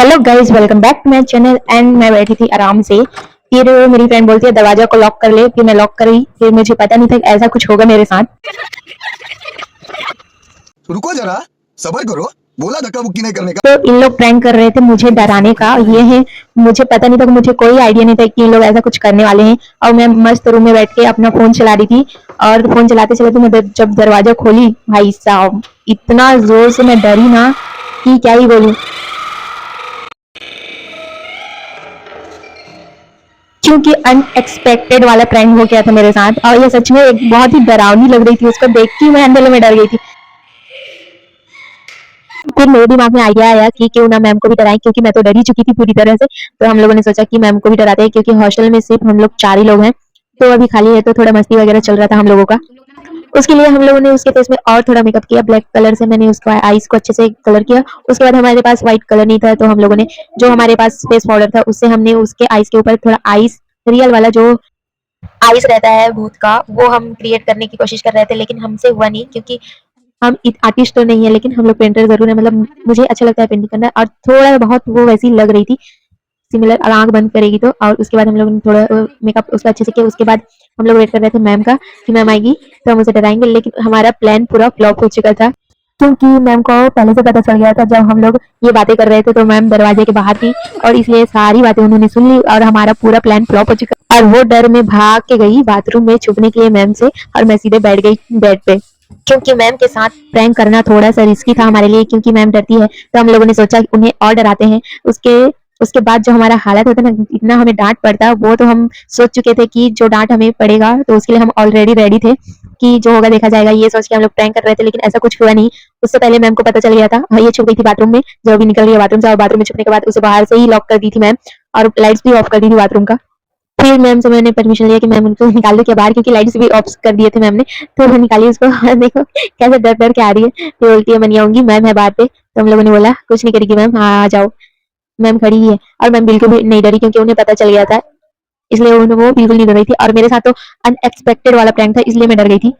Hello guys, welcome back to my channel. And मैं बैठी थी आराम से, फिर मेरी फ्रेंड बोलती है दरवाजा को लॉक कर ले। फिर मैं लॉक करी, फिर मुझे पता नहीं था कि ऐसा कुछ होगा मेरे साथ। रुको जरा, सबर करो। बोला धक्का मुक्की नहीं करने का। तो इन लोग प्रैंक कर रहे थे मुझे डराने का। ये है, मुझे पता नहीं था, मुझे कोई आइडिया नहीं था कि इन लोग ऐसा कुछ करने वाले हैं। और मैं मस्त रूम में बैठ के अपना फोन चला रही थी, और फोन चलाते चलाते मैं जब दरवाजा खोली, भाई साहब इतना जोर से मैं डरी ना कि क्या ही बोलूं। क्योंकि अनएक्सपेक्टेड वाला प्रैंक हो गया था मेरे साथ, और ये सच में एक बहुत ही डरावनी लग रही थी। उसको देख के मैं अंदर में डर गई थी। फिर मेरे दिमाग में आइडिया आया कि क्यों ना मैम को भी डराएं, क्योंकि मैं तो डर ही चुकी थी पूरी तरह से। तो हम लोगों ने सोचा कि मैम को भी डराते हैं, क्योंकि हॉस्टल में सिर्फ हम लोग 4 ही लोग हैं, तो अभी खाली है, तो थोड़ा मस्ती वगैरह चल रहा था हम लोगों का। उसके लिए हम लोगों ने उसके फेस में और थोड़ा मेकअप किया, ब्लैक कलर से मैंने उसका आईज को अच्छे से कलर किया। उसके बाद हमारे पास व्हाइट कलर नहीं था, तो हम लोगों ने जो हमारे पास फेस पाउडर था उससे हमने उसके आईज के ऊपर थोड़ा आईज रियल वाला जो आइस रहता है भूत का, वो हम क्रिएट करने की कोशिश कर रहे थे, लेकिन हमसे हुआ नहीं, क्योंकि हम आर्टिस्ट तो नहीं है, लेकिन हम लोग पेंटर जरूर है। मतलब मुझे अच्छा लगता है पेंटिंग करना, और थोड़ा बहुत वो वैसी लग रही थी सिमिलर, आंख बंद करेगी तो। और उसके बाद हम लोग ने थोड़ा मेकअप उसका अच्छे से किया। उसके बाद हम लोग वेट कर रहे थे मैम का, कि मैम आएगी तो हम उसे डराएंगे, लेकिन हमारा प्लान पूरा फ्लॉप हो चुका था। क्योंकि मैम को पहले से पता चल गया था, जब हम लोग ये बातें कर रहे थे तो मैम दरवाजे के बाहर थी, और इसलिए सारी बातें उन्होंने सुन ली, और हमारा पूरा प्लान फ्लॉप हो चुका। और वो डर में भाग के गई बाथरूम में छुपने के लिए मैम से, और मैं सीधे बैठ गई बेड पे। क्योंकि मैम के साथ प्रैंक करना थोड़ा सा रिस्की था हमारे लिए, क्योंकि मैम डरती है, तो हम लोगों ने सोचा कि उन्हें और डराते हैं। उसके उसके बाद जो हमारा हालत होता ना, इतना हमें डांट पड़ता, वो तो हम सोच चुके थे कि जो डांट हमें पड़ेगा, तो उसके लिए हम ऑलरेडी रेडी थे कि जो होगा देखा जाएगा, ये सोच के हम लोग प्रैंक कर रहे थे। लेकिन ऐसा कुछ हुआ नहीं। उससे पहले मैम को पता चल गया था। हाँ, ये छुप गई थी बाथरूम में, जो अभी निकल रही है बाथरूम से, और बाथरूम में छुपने के बाद उसे बाहर से ही लॉक कर दी थी मैम, और लाइट्स भी ऑफ कर दी थी बाथरूम का। फिर मैम से मैंने परमिशन लिया कि मैम उनको निकाल दो क्या बाहर, क्योंकि लाइट्स भी ऑफ कर दिए थे मैम ने। तो वो निकाली उसको, और देखो कैसे डर डर के आ रही है। फिर बोलती है मैं नहीं आऊंगी, मैम है बाहर पे। तो हम लोगों ने बोला कुछ नहीं करेगी मैम, हाँ आ जाओ, मैम खड़ी ही है। और मैम बिल्कुल भी नहीं डरी, क्योंकि उन्हें पता चल गया था, इसलिए वो बिल्कुल नहीं डर रही थी। और मेरे साथ तो अनएक्सपेक्टेड वाला प्रैंक था, इसलिए मैं डर गई थी।